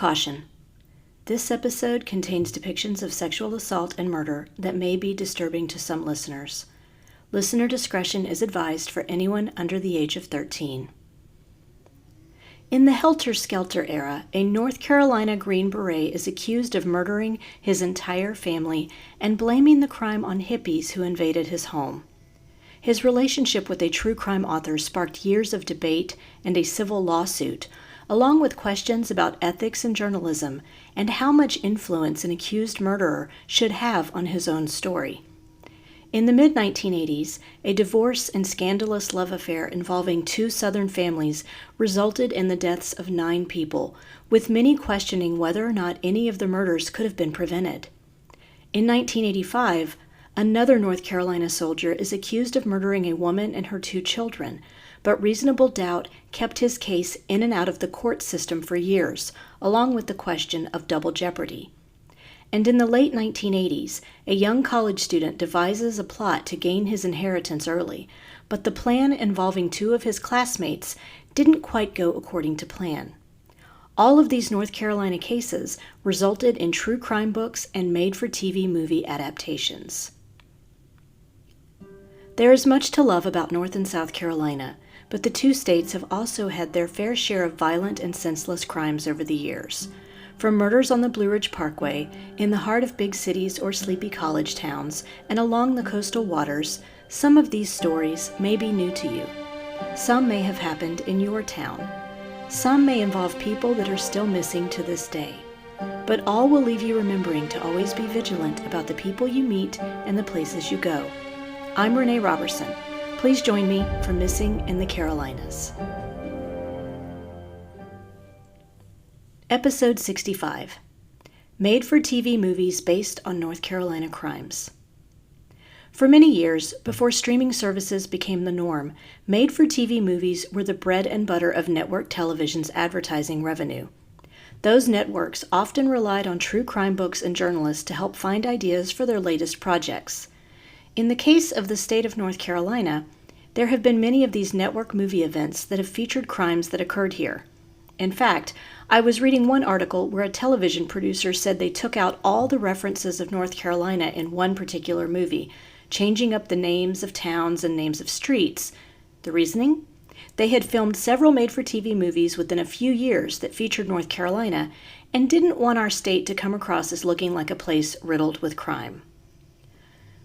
Caution. This episode contains depictions of sexual assault and murder that may be disturbing to some listeners. Listener discretion is advised for anyone under the age of 13. In the helter-skelter era, a North Carolina Green Beret is accused of murdering his entire family and blaming the crime on hippies who invaded his home. His relationship with a true crime author sparked years of debate and a civil lawsuit, along with questions about ethics in journalism and how much influence an accused murderer should have on his own story. In the mid-1980s, a divorce and scandalous love affair involving two Southern families resulted in the deaths of 9 people, with many questioning whether or not any of the murders could have been prevented. In 1985, another North Carolina soldier is accused of murdering a woman and her 2 children, but reasonable doubt kept his case in and out of the court system for years, along with the question of double jeopardy. And in the late 1980s, a young college student devises a plot to gain his inheritance early, but the plan involving 2 of his classmates didn't quite go according to plan. All of these North Carolina cases resulted in true crime books and made-for-TV movie adaptations. There is much to love about North and South Carolina, but the 2 states have also had their fair share of violent and senseless crimes over the years. From murders on the Blue Ridge Parkway, in the heart of big cities or sleepy college towns, and along the coastal waters, some of these stories may be new to you. Some may have happened in your town. Some may involve people that are still missing to this day. But all will leave you remembering to always be vigilant about the people you meet and the places you go. I'm Renee Robertson. Please join me for Missing in the Carolinas. Episode 65. Made-for-TV movies based on North Carolina crimes. For many years, before streaming services became the norm, made-for-TV movies were the bread and butter of network television's advertising revenue. Those networks often relied on true crime books and journalists to help find ideas for their latest projects. In the case of the state of North Carolina, there have been many of these network movie events that have featured crimes that occurred here. In fact, I was reading one article where a television producer said they took out all the references of North Carolina in one particular movie, changing up the names of towns and names of streets. The reasoning? They had filmed several made-for-TV movies within a few years that featured North Carolina and didn't want our state to come across as looking like a place riddled with crime.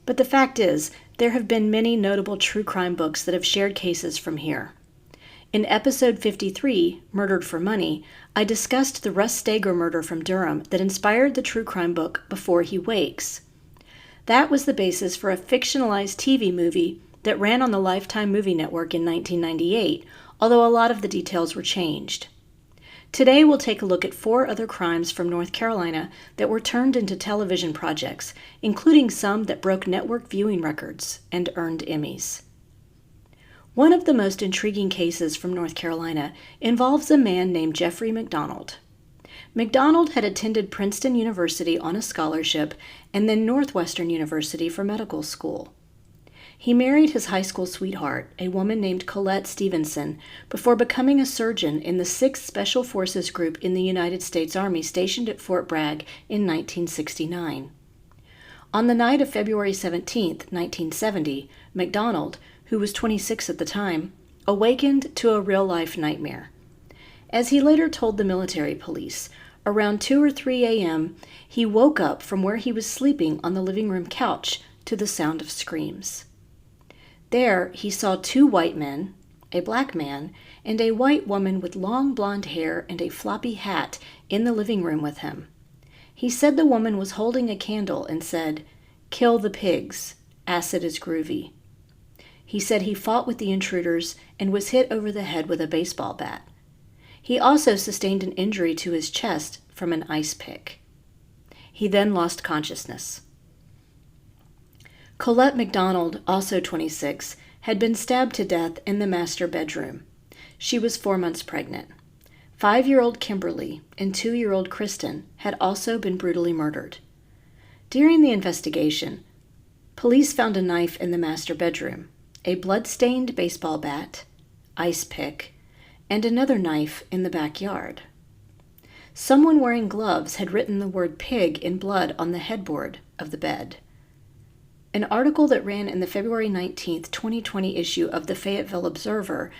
But the fact is, there have been many notable true crime books that have shared cases from here. In episode 53, Murdered for Money, I discussed the Russ Steger murder from Durham that inspired the true crime book Before He Wakes. That was the basis for a fictionalized TV movie that ran on the Lifetime Movie Network in 1998, although a lot of the details were changed. Today we'll take a look at 4 other crimes from North Carolina that were turned into television projects, including some that broke network viewing records and earned Emmys. One of the most intriguing cases from North Carolina involves a man named Jeffrey MacDonald. MacDonald had attended Princeton University on a scholarship and then Northwestern University for medical school. He married his high school sweetheart, a woman named Colette Stevenson, before becoming a surgeon in the 6th Special Forces Group in the United States Army stationed at Fort Bragg in 1969. On the night of February 17, 1970, MacDonald, who was 26 at the time, awakened to a real-life nightmare. As he later told the military police, around 2 or 3 a.m., he woke up from where he was sleeping on the living room couch to the sound of screams. There, he saw 2 white men, a black man, and a white woman with long blonde hair and a floppy hat in the living room with him. He said the woman was holding a candle and said, "Kill the pigs. Acid is groovy." He said he fought with the intruders and was hit over the head with a baseball bat. He also sustained an injury to his chest from an ice pick. He then lost consciousness. Colette MacDonald, also 26, had been stabbed to death in the master bedroom. She was 4 months pregnant. 5-year-old Kimberly and 2-year-old Kristen had also been brutally murdered. During the investigation, police found a knife in the master bedroom, a blood-stained baseball bat, ice pick, and another knife in the backyard. Someone wearing gloves had written the word pig in blood on the headboard of the bed. An article that ran in the February 19, 2020 issue of the Fayetteville Observer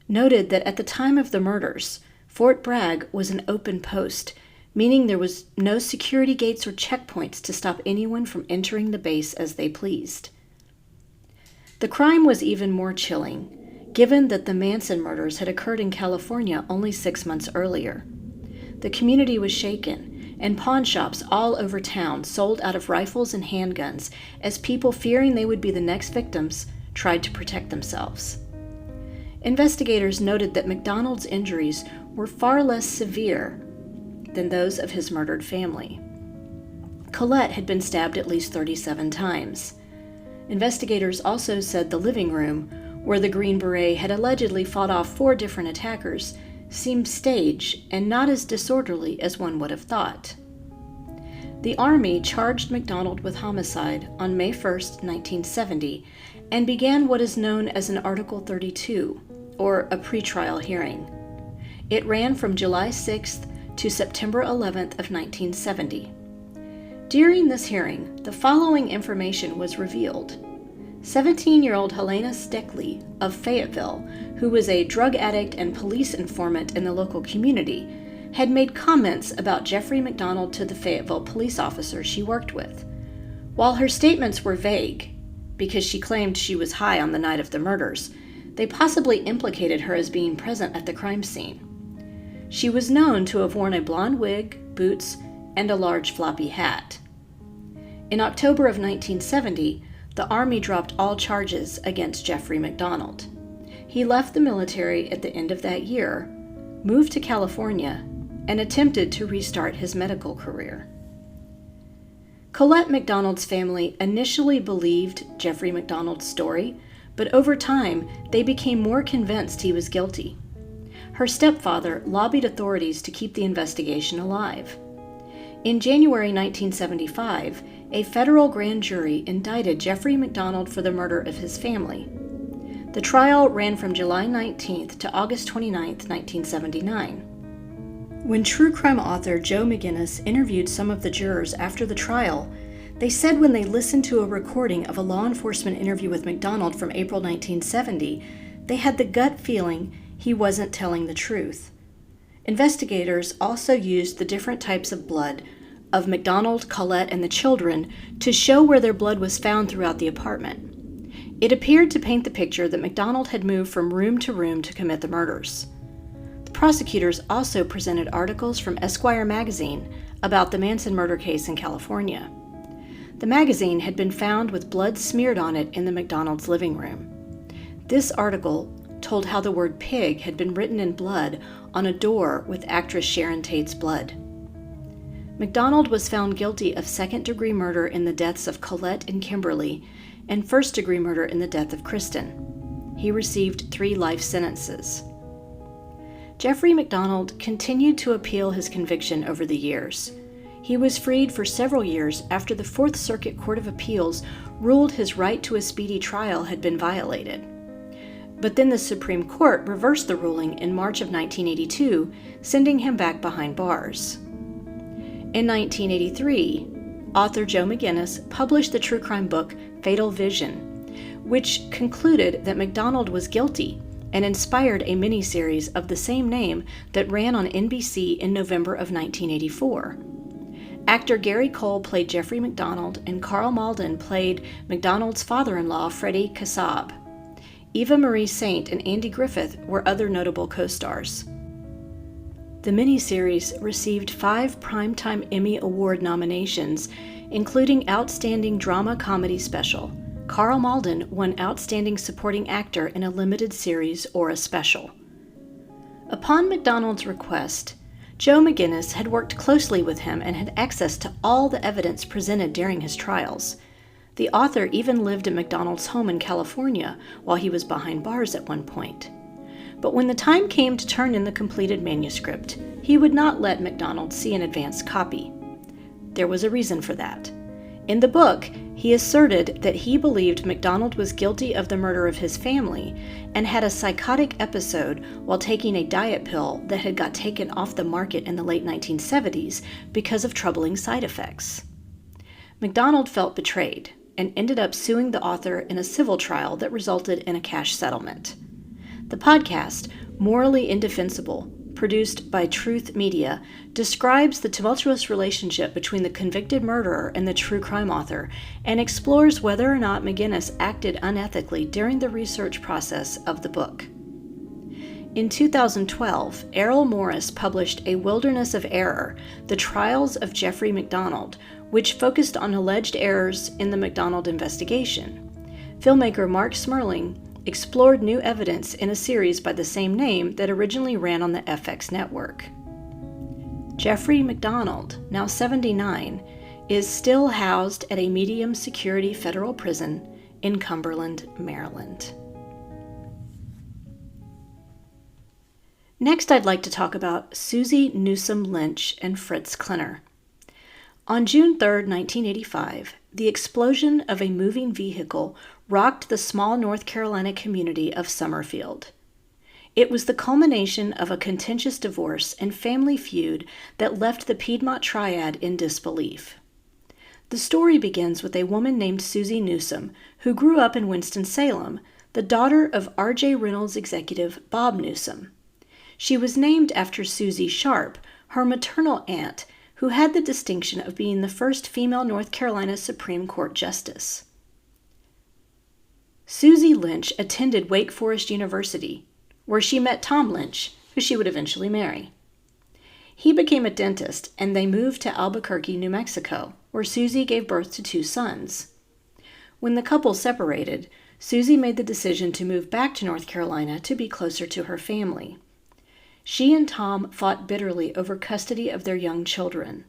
noted that at the time of the murders, Fort Bragg was an open post, meaning there was no security gates or checkpoints to stop anyone from entering the base as they pleased. The crime was even more chilling, given that the Manson murders had occurred in California only 6 months earlier. The community was shaken, and pawn shops all over town sold out of rifles and handguns as people, fearing they would be the next victims, tried to protect themselves. Investigators noted that MacDonald's injuries were far less severe than those of his murdered family. Colette had been stabbed at least 37 times. Investigators also said the living room, where the Green Beret had allegedly fought off 4 different attackers, seemed staged and not as disorderly as one would have thought. The Army charged MacDonald with homicide on May 1, 1970, and began what is known as an Article 32, or a pretrial hearing. It ran from July 6th to September 11th of 1970. During this hearing, the following information was revealed. 17-year-old Helena Steckley of Fayetteville, who was a drug addict and police informant in the local community, had made comments about Jeffrey MacDonald to the Fayetteville police officer she worked with. While her statements were vague, because she claimed she was high on the night of the murders, they possibly implicated her as being present at the crime scene. She was known to have worn a blonde wig, boots, and a large floppy hat. In October of 1970, the Army dropped all charges against Jeffrey MacDonald. He left the military at the end of that year, moved to California, and attempted to restart his medical career. Colette MacDonald's family initially believed Jeffrey MacDonald's story, but over time, they became more convinced he was guilty. Her stepfather lobbied authorities to keep the investigation alive. In January 1975, a federal grand jury indicted Jeffrey MacDonald for the murder of his family. The trial ran from July 19th to August 29th, 1979. When true crime author Joe McGinnis interviewed some of the jurors after the trial, they said when they listened to a recording of a law enforcement interview with MacDonald from April 1970, they had the gut feeling he wasn't telling the truth. Investigators also used the different types of blood of MacDonald, Colette, and the children to show where their blood was found throughout the apartment. It appeared to paint the picture that MacDonald had moved from room to room to commit the murders. The prosecutors also presented articles from Esquire magazine about the Manson murder case in California. The magazine had been found with blood smeared on it in the MacDonald's living room. This article told how the word pig had been written in blood on a door with actress Sharon Tate's blood. MacDonald was found guilty of second-degree murder in the deaths of Colette and Kimberly and first-degree murder in the death of Kristen. He received 3 life sentences. Jeffrey MacDonald continued to appeal his conviction over the years. He was freed for several years after the Fourth Circuit Court of Appeals ruled his right to a speedy trial had been violated. But then the Supreme Court reversed the ruling in March of 1982, sending him back behind bars. In 1983, author Joe McGinnis published the true crime book Fatal Vision, which concluded that MacDonald was guilty and inspired a miniseries of the same name that ran on NBC in November of 1984. Actor Gary Cole played Jeffrey MacDonald, and Carl Malden played MacDonald's father-in-law, Freddie Kassab. Eva Marie Saint and Andy Griffith were other notable co-stars. The miniseries received 5 Primetime Emmy Award nominations, including Outstanding Drama Comedy Special. Carl Malden won Outstanding Supporting Actor in a Limited Series or a Special. Upon MacDonald's request, Joe McGinnis had worked closely with him and had access to all the evidence presented during his trials. The author even lived at MacDonald's home in California while he was behind bars at one point. But when the time came to turn in the completed manuscript, he would not let MacDonald see an advanced copy. There was a reason for that. In the book, he asserted that he believed MacDonald was guilty of the murder of his family and had a psychotic episode while taking a diet pill that had got taken off the market in the late 1970s because of troubling side effects. MacDonald felt betrayed and ended up suing the author in a civil trial that resulted in a cash settlement. The podcast, Morally Indefensible, produced by Truth Media, describes the tumultuous relationship between the convicted murderer and the true crime author and explores whether or not McGinnis acted unethically during the research process of the book. In 2012, Errol Morris published A Wilderness of Error, The Trials of Jeffrey MacDonald, which focused on alleged errors in the MacDonald investigation. Filmmaker Mark Smerling explored new evidence in a series by the same name that originally ran on the FX network. Jeffrey MacDonald, now 79, is still housed at a medium-security federal prison in Cumberland, Maryland. Next, I'd like to talk about Susie Newsom Lynch and Fritz Klenner. On June 3, 1985, the explosion of a moving vehicle rocked the small North Carolina community of Summerfield. It was the culmination of a contentious divorce and family feud that left the Piedmont Triad in disbelief. The story begins with a woman named Susie Newsom, who grew up in Winston-Salem, the daughter of R.J. Reynolds executive Bob Newsom. She was named after Susie Sharp, her maternal aunt, who had the distinction of being the first female North Carolina Supreme Court justice. Susie Lynch attended Wake Forest University, where she met Tom Lynch, who she would eventually marry. He became a dentist, and they moved to Albuquerque, New Mexico, where Susie gave birth to 2 sons. When the couple separated, Susie made the decision to move back to North Carolina to be closer to her family. She and Tom fought bitterly over custody of their young children.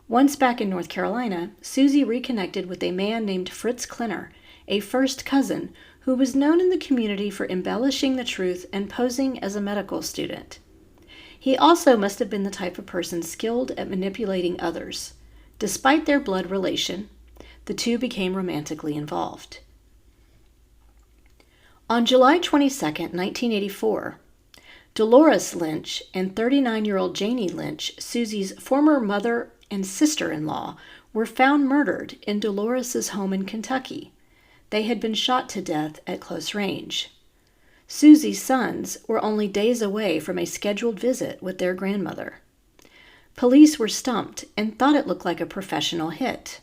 Once back in North Carolina, Susie reconnected with a man named Fritz Klenner, a first cousin who was known in the community for embellishing the truth and posing as a medical student. He also must have been the type of person skilled at manipulating others. Despite their blood relation, the two became romantically involved. On July 22, 1984, Dolores Lynch and 39-year-old Janie Lynch, Susie's former mother and sister-in-law, were found murdered in Dolores's home in Kentucky. They had been shot to death at close range. Susie's sons were only days away from a scheduled visit with their grandmother. Police were stumped and thought it looked like a professional hit.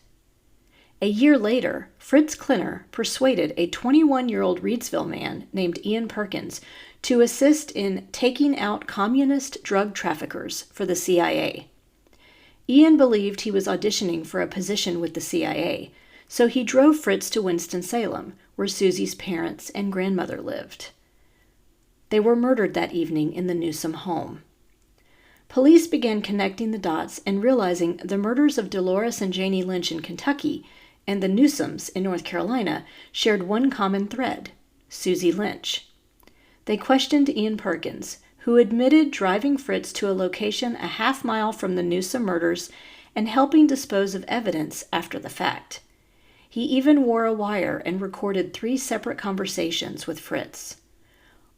A year later, Fritz Klenner persuaded a 21-year-old Reidsville man named Ian Perkins to assist in taking out communist drug traffickers for the CIA. Ian believed he was auditioning for a position with the CIA, so he drove Fritz to Winston-Salem, where Susie's parents and grandmother lived. They were murdered that evening in the Newsom home. Police began connecting the dots and realizing the murders of Dolores and Janie Lynch in Kentucky and the Newsoms in North Carolina shared one common thread: Susie Lynch. They questioned Ian Perkins, who admitted driving Fritz to a location a half-mile from the Newsom murders and helping dispose of evidence after the fact. He even wore a wire and recorded 3 separate conversations with Fritz.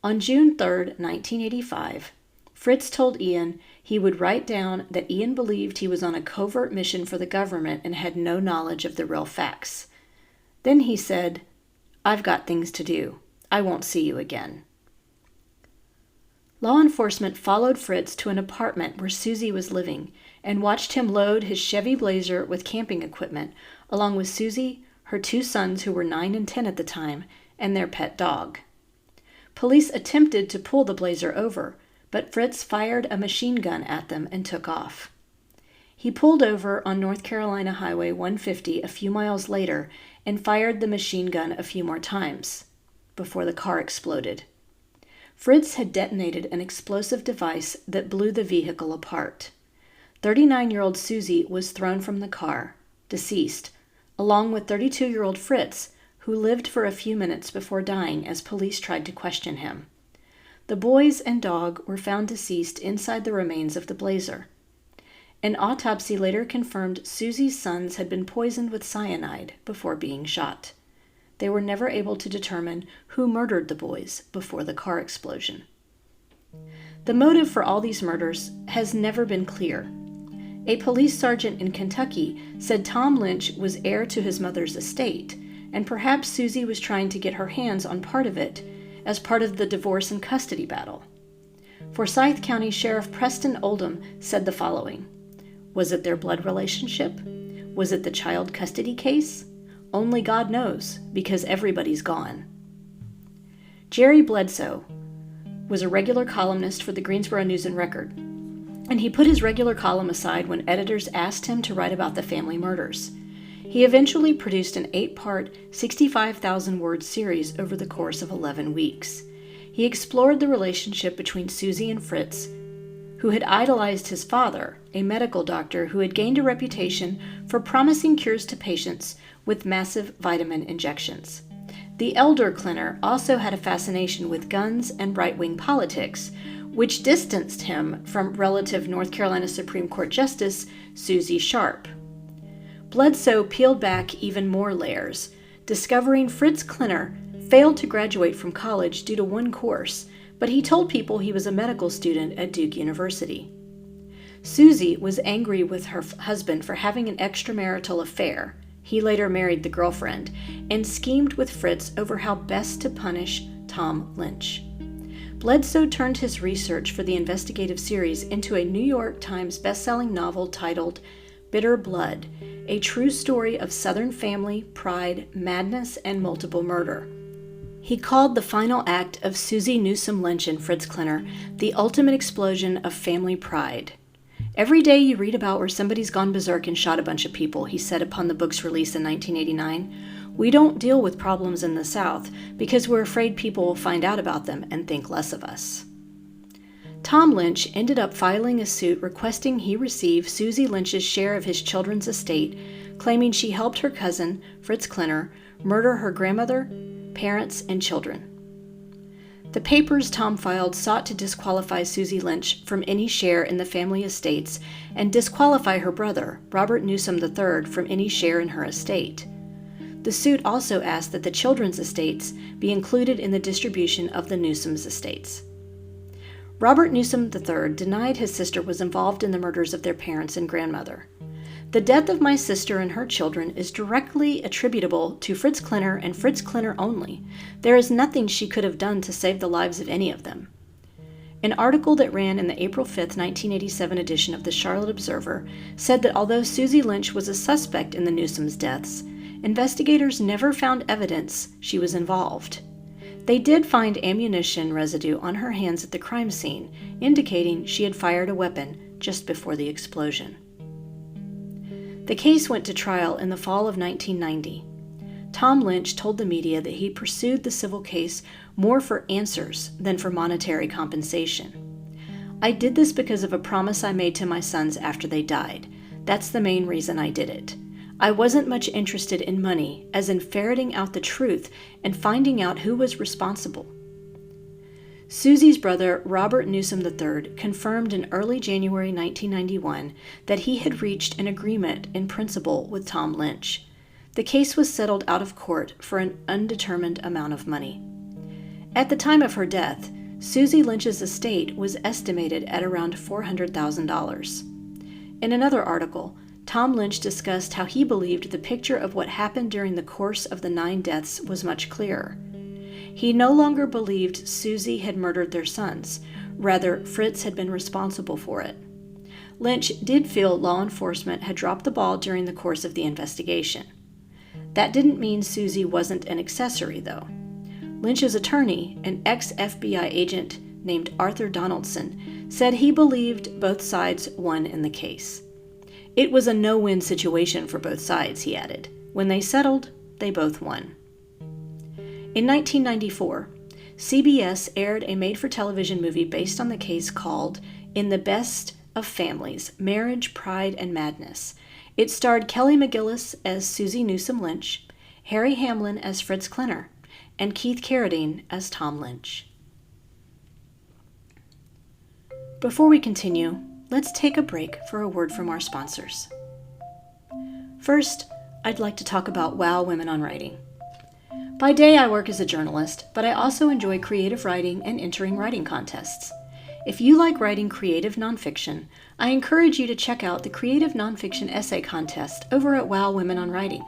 On June 3, 1985, Fritz told Ian he would write down that Ian believed he was on a covert mission for the government and had no knowledge of the real facts. Then he said, "I've got things to do. I won't see you again." Law enforcement followed Fritz to an apartment where Susie was living and watched him load his Chevy Blazer with camping equipment, along with Susie, her 2 sons who were 9 and 10 at the time, and their pet dog. Police attempted to pull the Blazer over, but Fritz fired a machine gun at them and took off. He pulled over on North Carolina Highway 150 a few miles later and fired the machine gun a few more times before the car exploded. Fritz had detonated an explosive device that blew the vehicle apart. 39-year-old Susie was thrown from the car, deceased, along with 32-year-old Fritz, who lived for a few minutes before dying as police tried to question him. The boys and dog were found deceased inside the remains of the Blazer. An autopsy later confirmed Susie's sons had been poisoned with cyanide before being shot. They were never able to determine who murdered the boys before the car explosion. The motive for all these murders has never been clear. A police sergeant in Kentucky said Tom Lynch was heir to his mother's estate, and perhaps Susie was trying to get her hands on part of it as part of the divorce and custody battle. Forsyth County Sheriff Preston Oldham said the following: "Was it their blood relationship? Was it the child custody case? Only God knows, because everybody's gone." Jerry Bledsoe was a regular columnist for the Greensboro News and Record, and he put his regular column aside when editors asked him to write about the family murders. He eventually produced an 8-part, 65,000-word series over the course of 11 weeks. He explored the relationship between Susie and Fritz, who had idolized his father, a medical doctor who had gained a reputation for promising cures to patients with massive vitamin injections. The elder Klenner also had a fascination with guns and right-wing politics, which distanced him from relative North Carolina Supreme Court Justice Susie Sharp. Bledsoe peeled back even more layers, discovering Fritz Klenner failed to graduate from college due to one course, but he told people he was a medical student at Duke University. Susie was angry with her husband for having an extramarital affair. He later married the girlfriend, and schemed with Fritz over how best to punish Tom Lynch. Bledsoe turned his research for the investigative series into a New York Times bestselling novel titled Bitter Blood, a true story of Southern family, pride, madness, and multiple murder. He called the final act of Susie Newsom Lynch and Fritz Klenner the ultimate explosion of family pride. "Every day you read about where somebody's gone berserk and shot a bunch of people," he said upon the book's release in 1989. "We don't deal with problems in the South because we're afraid people will find out about them and think less of us." Tom Lynch ended up filing a suit requesting he receive Susie Lynch's share of his children's estate, claiming she helped her cousin, Fritz Klenner, murder her grandmother, parents, and children. The papers Tom filed sought to disqualify Susie Lynch from any share in the family estates and disqualify her brother, Robert Newsom III, from any share in her estate. The suit also asked that the children's estates be included in the distribution of the Newsom's estates. Robert Newsom III denied his sister was involved in the murders of their parents and grandmother. "The death of my sister and her children is directly attributable to Fritz Klenner and Fritz Klenner only. There is nothing she could have done to save the lives of any of them." An article that ran in the April 5, 1987 edition of the Charlotte Observer said that although Susie Lynch was a suspect in the Newsoms' deaths, investigators never found evidence she was involved. They did find ammunition residue on her hands at the crime scene, indicating she had fired a weapon just before the explosion. The case went to trial in the fall of 1990. Tom Lynch told the media that he pursued the civil case more for answers than for monetary compensation. "I did this because of a promise I made to my sons after they died. That's the main reason I did it. I wasn't much interested in money, as in ferreting out the truth and finding out who was responsible." Susie's brother, Robert Newsom III, confirmed in early January 1991 that he had reached an agreement in principle with Tom Lynch. The case was settled out of court for an undetermined amount of money. At the time of her death, Susie Lynch's estate was estimated at around $400,000. In another article, Tom Lynch discussed how he believed the picture of what happened during the course of the 9 deaths was much clearer. He no longer believed Susie had murdered their sons. Rather, Fritz had been responsible for it. Lynch did feel law enforcement had dropped the ball during the course of the investigation. That didn't mean Susie wasn't an accessory, though. Lynch's attorney, an ex-FBI agent named Arthur Donaldson, said he believed both sides won in the case. "It was a no-win situation for both sides," he added. "When they settled, they both won." In 1994, CBS aired a made-for-television movie based on the case called In the Best of Families, Marriage, Pride, and Madness. It starred Kelly McGillis as Susie Newsom Lynch, Harry Hamlin as Fritz Klenner, and Keith Carradine as Tom Lynch. Before we continue, let's take a break for a word from our sponsors. First, I'd like to talk about WOW Women on Writing. By day, I work as a journalist, but I also enjoy creative writing and entering writing contests. If you like writing creative nonfiction, I encourage you to check out the Creative Nonfiction Essay Contest over at WOW Women on Writing.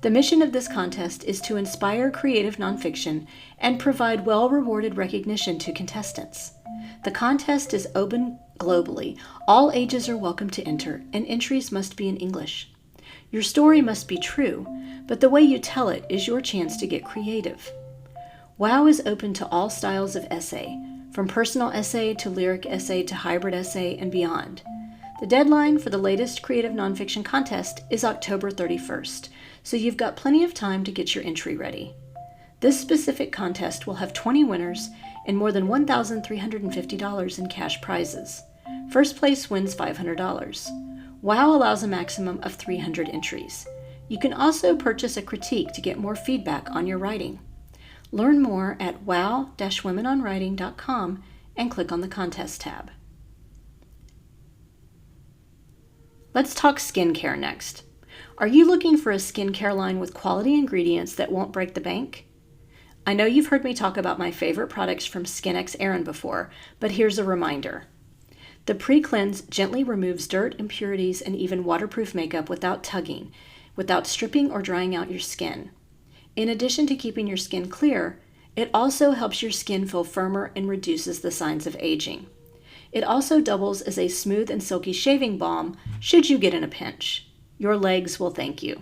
The mission of this contest is to inspire creative nonfiction and provide well-rewarded recognition to contestants. The contest is open globally. All ages are welcome to enter, and entries must be in English. Your story must be true, but the way you tell it is your chance to get creative. WOW is open to all styles of essay, from personal essay to lyric essay to hybrid essay and beyond. The deadline for the latest creative nonfiction contest is October 31st, so you've got plenty of time to get your entry ready. This specific contest will have 20 winners and more than $1,350 in cash prizes. First place wins $500. WOW allows a maximum of 300 entries. You can also purchase a critique to get more feedback on your writing. Learn more at wow-womenonwriting.com and click on the Contest tab. Let's talk skincare next. Are you looking for a skincare line with quality ingredients that won't break the bank? I know you've heard me talk about my favorite products from SkinX Erin before, but here's a reminder. The Pre-Cleanse gently removes dirt, impurities, and even waterproof makeup without tugging, without stripping or drying out your skin. In addition to keeping your skin clear, it also helps your skin feel firmer and reduces the signs of aging. It also doubles as a smooth and silky shaving balm should you get in a pinch. Your legs will thank you.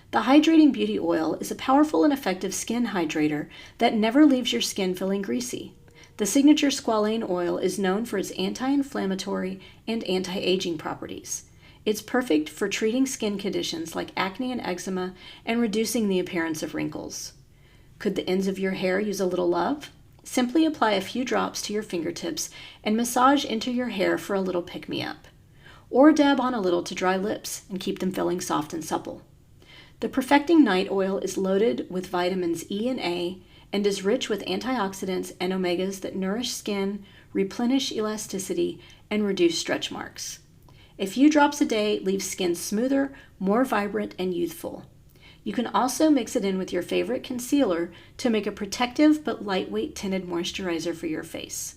The Hydrating Beauty Oil is a powerful and effective skin hydrator that never leaves your skin feeling greasy. The signature squalane oil is known for its anti-inflammatory and anti-aging properties. It's perfect for treating skin conditions like acne and eczema and reducing the appearance of wrinkles. Could the ends of your hair use a little love? Simply apply a few drops to your fingertips and massage into your hair for a little pick-me-up. Or dab on a little to dry lips and keep them feeling soft and supple. The Perfecting Night Oil is loaded with vitamins E and A and is rich with antioxidants and omegas that nourish skin, replenish elasticity, and reduce stretch marks. A few drops a day leaves skin smoother, more vibrant, and youthful. You can also mix it in with your favorite concealer to make a protective but lightweight tinted moisturizer for your face.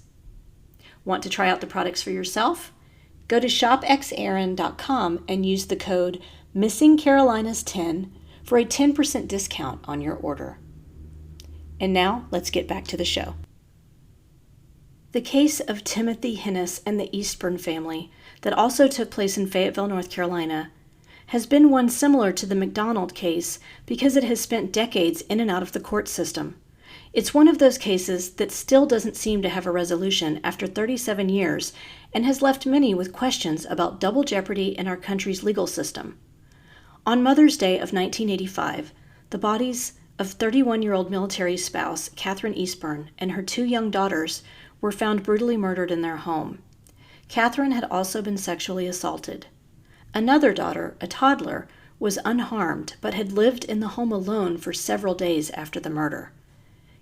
Want to try out the products for yourself? Go to shopxerin.com and use the code MissingCarolinas10 for a 10% discount on your order. And now, let's get back to the show. The case of Timothy Hennis and the Eastburn family, that also took place in Fayetteville, North Carolina, has been one similar to the MacDonald case because it has spent decades in and out of the court system. It's one of those cases that still doesn't seem to have a resolution after 37 years and has left many with questions about double jeopardy in our country's legal system. On Mother's Day of 1985, the bodies of 31-year-old military spouse Catherine Eastburn and her 2 young daughters were found brutally murdered in their home. Catherine had also been sexually assaulted. Another daughter, a toddler, was unharmed but had lived in the home alone for several days after the murder.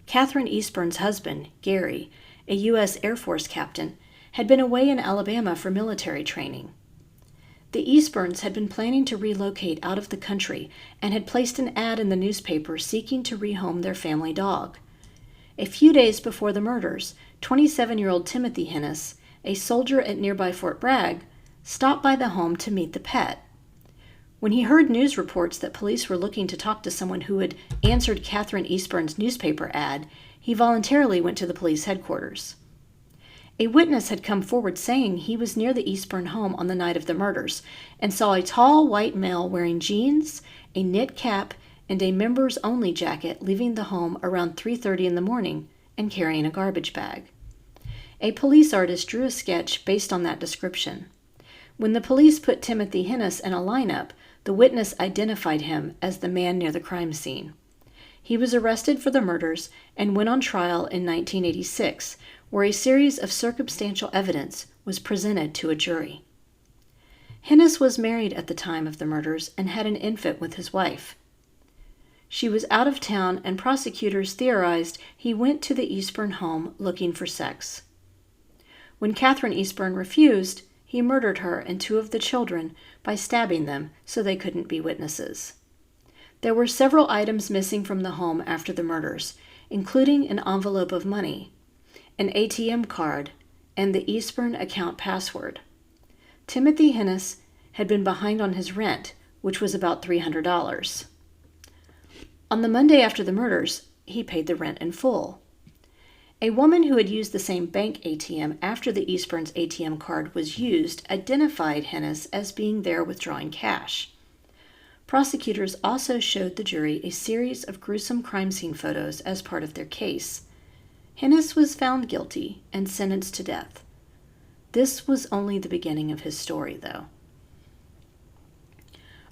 Catherine Eastburn's husband, Gary, a U.S. Air Force captain, had been away in Alabama for military training. The Eastburns had been planning to relocate out of the country and had placed an ad in the newspaper seeking to rehome their family dog. A few days before the murders, 27-year-old Timothy Hennis, a soldier at nearby Fort Bragg, stopped by the home to meet the pet. When he heard news reports that police were looking to talk to someone who had answered Catherine Eastburn's newspaper ad, he voluntarily went to the police headquarters. A witness had come forward saying he was near the Eastburn home on the night of the murders and saw a tall white male wearing jeans, a knit cap, and a members-only jacket leaving the home around 3:30 in the morning and carrying a garbage bag. A police artist drew a sketch based on that description. When the police put Timothy Hennis in a lineup, the witness identified him as the man near the crime scene. He was arrested for the murders and went on trial in 1986, where a series of circumstantial evidence was presented to a jury. Hennis was married at the time of the murders and had an infant with his wife. She was out of town, and prosecutors theorized he went to the Eastburn home looking for sex. When Catherine Eastburn refused, he murdered her and two of the children by stabbing them so they couldn't be witnesses. There were several items missing from the home after the murders, including an envelope of money, an ATM card, and the Eastburn account password. Timothy Hennis had been behind on his rent, which was about $300. On the Monday after the murders, he paid the rent in full. A woman who had used the same bank ATM after the Eastburn's ATM card was used identified Hennis as being there withdrawing cash. Prosecutors also showed the jury a series of gruesome crime scene photos as part of their case. Hennis was found guilty and sentenced to death. This was only the beginning of his story, though.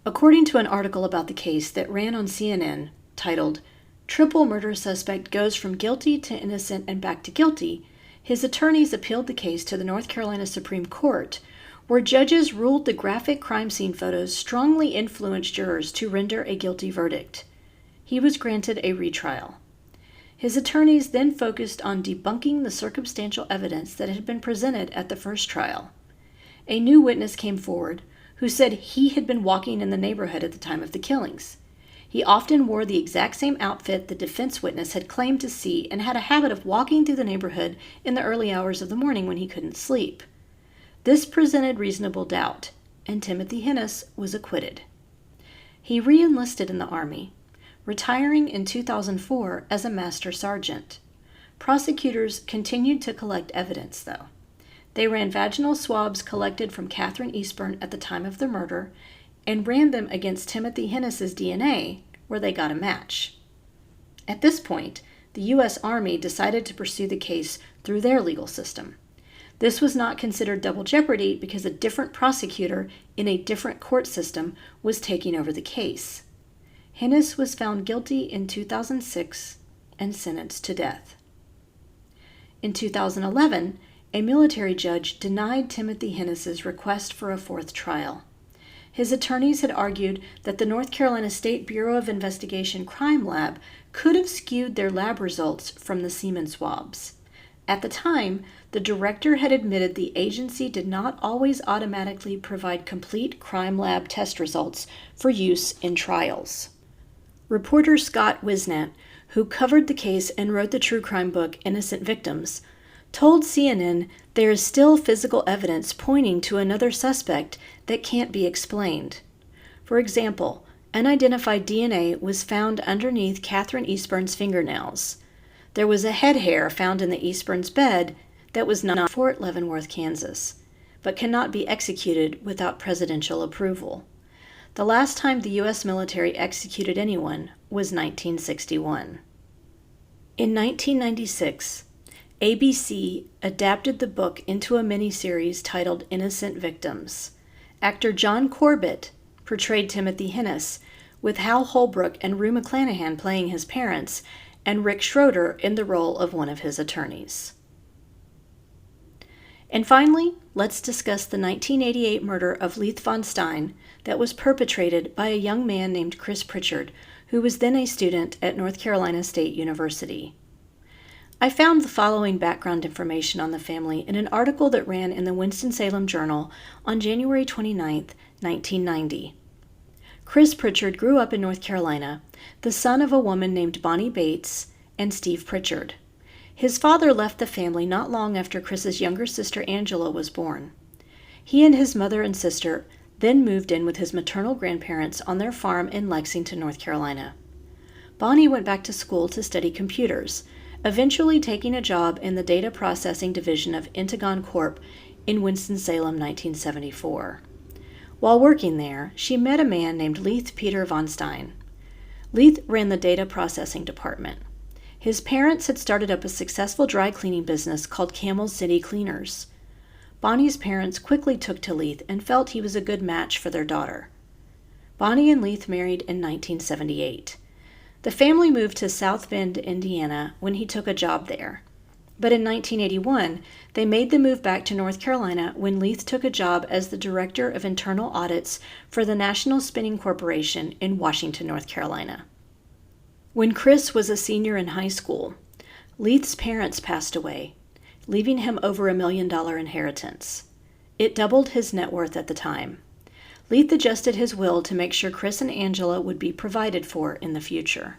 According to an article about the case that ran on CNN titled, "Triple Murder Suspect Goes from Guilty to Innocent and Back to Guilty," his attorneys appealed the case to the North Carolina Supreme Court, where judges ruled the graphic crime scene photos strongly influenced jurors to render a guilty verdict. He was granted a retrial. His attorneys then focused on debunking the circumstantial evidence that had been presented at the first trial. A new witness came forward who said he had been walking in the neighborhood at the time of the killings. He often wore the exact same outfit the defense witness had claimed to see and had a habit of walking through the neighborhood in the early hours of the morning when he couldn't sleep. This presented reasonable doubt, and Timothy Hennis was acquitted. He re-enlisted in the Army, retiring in 2004 as a master sergeant. Prosecutors continued to collect evidence, though. They ran vaginal swabs collected from Catherine Eastburn at the time of the murder and ran them against Timothy Hennis's DNA, where they got a match. At this point, the U.S. Army decided to pursue the case through their legal system. This was not considered double jeopardy because a different prosecutor in a different court system was taking over the case. Hennis was found guilty in 2006 and sentenced to death. In 2011, a military judge denied Timothy Hennis's request for a fourth trial. His attorneys had argued that the North Carolina State Bureau of Investigation Crime Lab could have skewed their lab results from the semen swabs. At the time, the director had admitted the agency did not always automatically provide complete crime lab test results for use in trials. Reporter Scott Wisnant, who covered the case and wrote the true crime book Innocent Victims, told CNN there is still physical evidence pointing to another suspect that can't be explained. For example, unidentified DNA was found underneath Catherine Eastburn's fingernails. There was a head hair found in the Eastburn's bed that was not in Fort Leavenworth, Kansas, but cannot be executed without presidential approval. The last time the U.S. military executed anyone was 1961. In 1996, ABC adapted the book into a miniseries titled Innocent Victims. Actor John Corbett portrayed Timothy Hennis, with Hal Holbrook and Rue McClanahan playing his parents, and Rick Schroeder in the role of one of his attorneys. And finally, let's discuss the 1988 murder of Leith Von Stein that was perpetrated by a young man named Chris Pritchard, who was then a student at North Carolina State University. I found the following background information on the family in an article that ran in the Winston-Salem Journal on January 29, 1990. Chris Pritchard grew up in North Carolina, the son of a woman named Bonnie Bates and Steve Pritchard. His father left the family not long after Chris's younger sister Angela was born. He and his mother and sister then moved in with his maternal grandparents on their farm in Lexington, North Carolina. Bonnie went back to school to study computers, eventually taking a job in the data processing division of Intagon Corp. In Winston-Salem, 1974. While working there, she met a man named Leith Peter Von Stein. Leith ran the data processing department. His parents had started up a successful dry cleaning business called Camel City Cleaners. Bonnie's parents quickly took to Leith and felt he was a good match for their daughter. Bonnie and Leith married in 1978. The family moved to South Bend, Indiana, when he took a job there. But in 1981, they made the move back to North Carolina when Leith took a job as the Director of Internal Audits for the National Spinning Corporation in Washington, North Carolina. When Chris was a senior in high school, Leith's parents passed away, leaving him over $1 million inheritance. It doubled his net worth at the time. Leith adjusted his will to make sure Chris and Angela would be provided for in the future.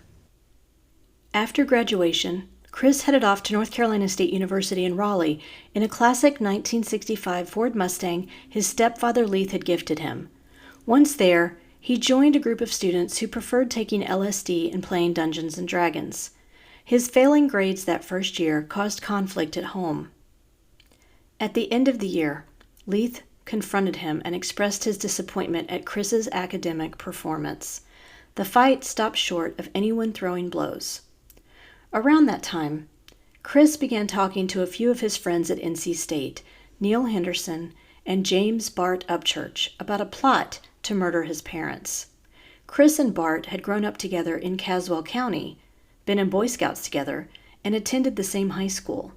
After graduation, Chris headed off to North Carolina State University in Raleigh in a classic 1965 Ford Mustang his stepfather Leith had gifted him. Once there, he joined a group of students who preferred taking LSD and playing Dungeons and Dragons. His failing grades that first year caused conflict at home. At the end of the year, Leith confronted him and expressed his disappointment at Chris's academic performance. The fight stopped short of anyone throwing blows. Around that time, Chris began talking to a few of his friends at NC State, Neal Henderson and James Bart Upchurch, about a plot to murder his parents. Chris and Bart had grown up together in Caswell County, been in Boy Scouts together, and attended the same high school.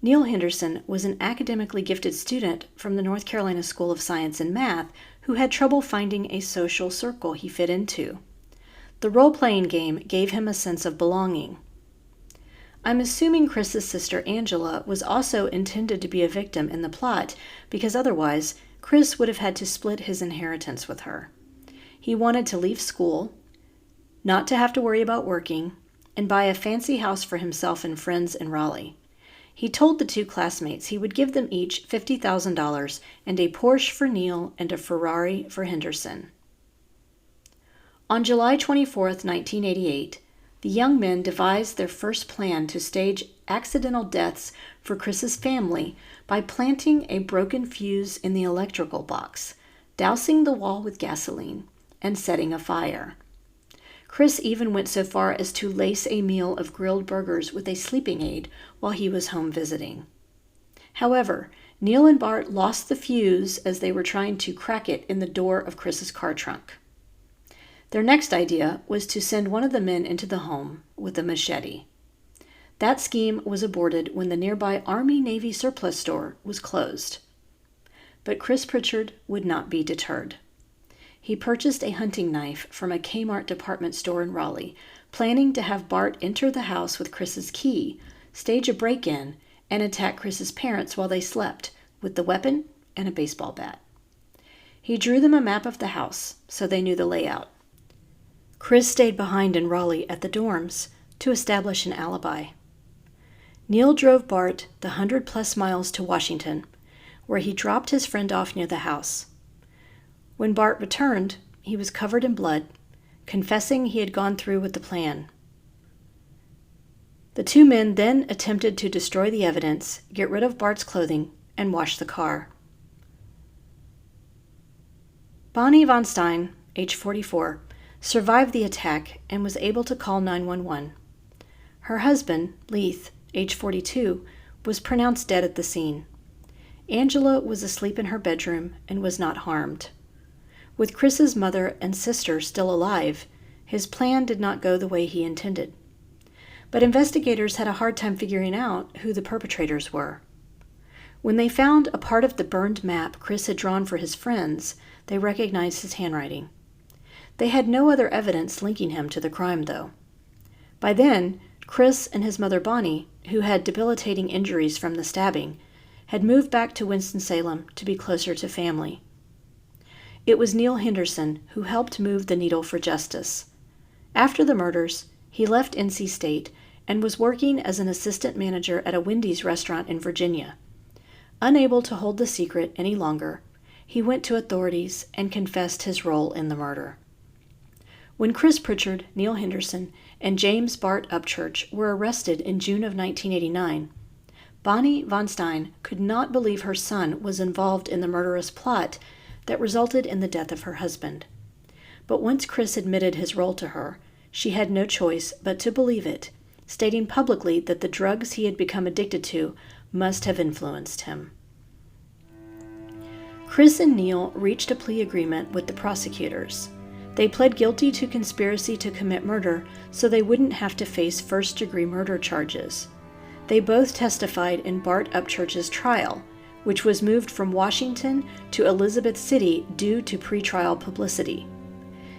Neal Henderson was an academically gifted student from the North Carolina School of Science and Math who had trouble finding a social circle he fit into. The role-playing game gave him a sense of belonging. I'm assuming Chris's sister Angela was also intended to be a victim in the plot because otherwise Chris would have had to split his inheritance with her. He wanted to leave school, not to have to worry about working, and buy a fancy house for himself and friends in Raleigh. He told the two classmates he would give them each $50,000 and a Porsche for Neal and a Ferrari for Henderson. On July 24, 1988, the young men devised their first plan to stage accidental deaths for Chris's family by planting a broken fuse in the electrical box, dousing the wall with gasoline, and setting a fire. Chris even went so far as to lace a meal of grilled burgers with a sleeping aid while he was home visiting. However, Neal and Bart lost the fuse as they were trying to crack it in the door of Chris's car trunk. Their next idea was to send one of the men into the home with a machete. That scheme was aborted when the nearby Army-Navy surplus store was closed. But Chris Pritchard would not be deterred. He purchased a hunting knife from a Kmart department store in Raleigh, planning to have Bart enter the house with Chris's key, stage a break-in, and attack Chris's parents while they slept with the weapon and a baseball bat. He drew them a map of the house so they knew the layout. Chris stayed behind in Raleigh at the dorms to establish an alibi. Neal drove Bart the 100-plus miles to Washington, where he dropped his friend off near the house. When Bart returned, he was covered in blood, confessing he had gone through with the plan. The two men then attempted to destroy the evidence, get rid of Bart's clothing, and wash the car. Bonnie Von Stein, age 44, survived the attack and was able to call 911. Her husband, Leith, age 42, was pronounced dead at the scene. Angela was asleep in her bedroom and was not harmed. With Chris's mother and sister still alive, his plan did not go the way he intended. But investigators had a hard time figuring out who the perpetrators were. When they found a part of the burned map Chris had drawn for his friends, they recognized his handwriting. They had no other evidence linking him to the crime, though. By then, Chris and his mother Bonnie, who had debilitating injuries from the stabbing, had moved back to Winston-Salem to be closer to family. It was Neal Henderson who helped move the needle for justice. After the murders, he left NC State and was working as an assistant manager at a Wendy's restaurant in Virginia. Unable to hold the secret any longer, he went to authorities and confessed his role in the murder. When Chris Pritchard, Neal Henderson, and James Bart Upchurch were arrested in June of 1989, Bonnie Von Stein could not believe her son was involved in the murderous plot that resulted in the death of her husband. But once Chris admitted his role to her, she had no choice but to believe it, stating publicly that the drugs he had become addicted to must have influenced him. Chris and Neal reached a plea agreement with the prosecutors. They pled guilty to conspiracy to commit murder so they wouldn't have to face first-degree murder charges. They both testified in Bart Upchurch's trial, which was moved from Washington to Elizabeth City due to pretrial publicity.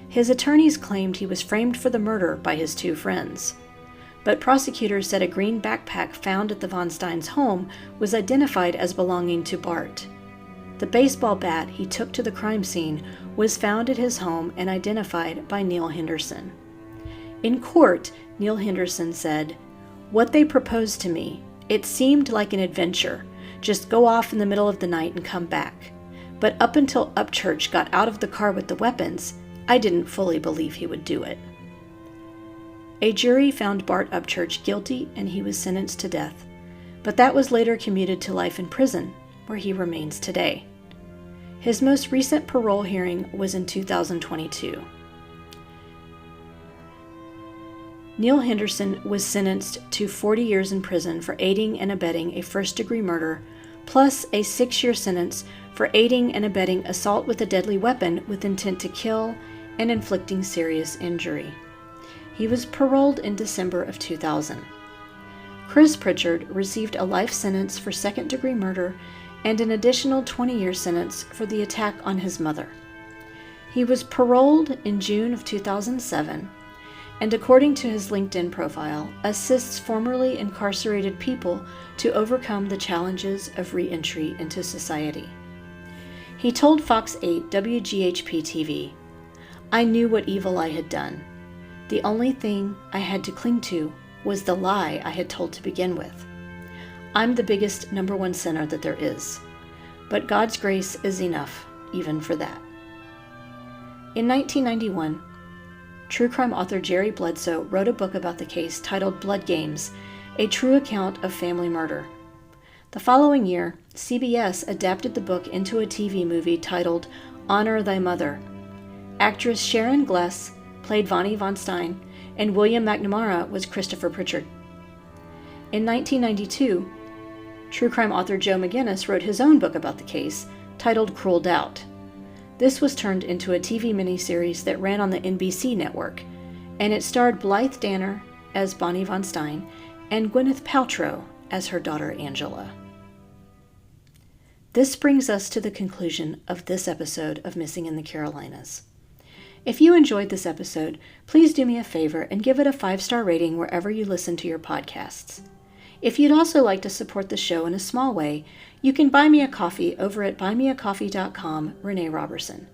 His attorneys claimed he was framed for the murder by his two friends. But prosecutors said a green backpack found at the Von Stein's home was identified as belonging to Bart. The baseball bat he took to the crime scene was found at his home and identified by Neal Henderson. In court, Neal Henderson said, "What they proposed to me, it seemed like an adventure. Just go off in the middle of the night and come back. But up until Upchurch got out of the car with the weapons, I didn't fully believe he would do it." A jury found Bart Upchurch guilty and he was sentenced to death, but that was later commuted to life in prison, where he remains today. His most recent parole hearing was in 2022. Neal Henderson was sentenced to 40 years in prison for aiding and abetting a first-degree murder, plus a 6-year sentence for aiding and abetting assault with a deadly weapon with intent to kill and inflicting serious injury. He was paroled in December of 2000. Chris Pritchard received a life sentence for second-degree murder and an additional 20-year sentence for the attack on his mother. He was paroled in June of 2007, and according to his LinkedIn profile, assists formerly incarcerated people to overcome the challenges of re-entry into society. He told Fox 8 WGHP-TV, "I knew what evil I had done. The only thing I had to cling to was the lie I had told to begin with. I'm the biggest number one sinner that there is, but God's grace is enough, even for that." In 1991, true crime author Jerry Bledsoe wrote a book about the case titled Blood Games, a true account of family murder. The following year, CBS adapted the book into a TV movie titled Honor Thy Mother. Actress Sharon Gless played Vonnie Von Stein, and William McNamara was Christopher Pritchard. In 1992, true crime author Joe McGinnis wrote his own book about the case, titled Cruel Doubt. This was turned into a TV miniseries that ran on the NBC network, and it starred Blythe Danner as Bonnie Von Stein and Gwyneth Paltrow as her daughter Angela. This brings us to the conclusion of this episode of Missing in the Carolinas. If you enjoyed this episode, please do me a favor and give it a 5-star rating wherever you listen to your podcasts. If you'd also like to support the show in a small way, you can buy me a coffee over at buymeacoffee.com, Renee Robertson.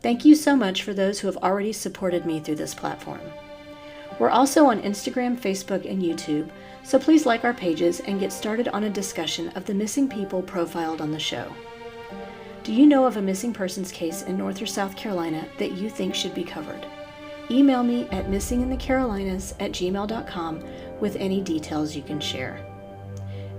Thank you so much for those who have already supported me through this platform. We're also on Instagram, Facebook, and YouTube, so please like our pages and get started on a discussion of the missing people profiled on the show. Do you know of a missing persons case in North or South Carolina that you think should be covered? Email me at missinginthecarolinas@gmail.com with any details you can share.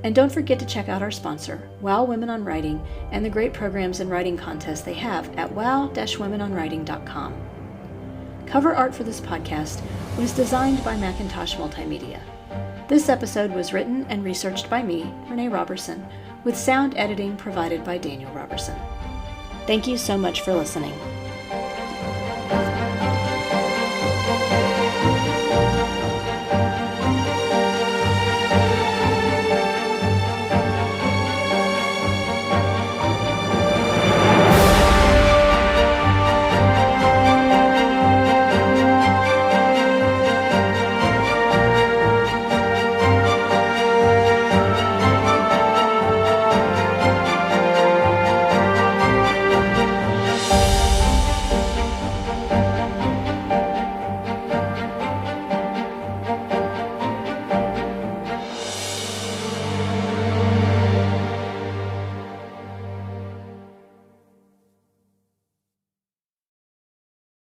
And don't forget to check out our sponsor, Wow Women on Writing, and the great programs and writing contests they have at wow-womenonwriting.com. Cover art for this podcast was designed by Macintosh Multimedia. This episode was written and researched by me, Renee Robertson, with sound editing provided by Daniel Robertson. Thank you so much for listening.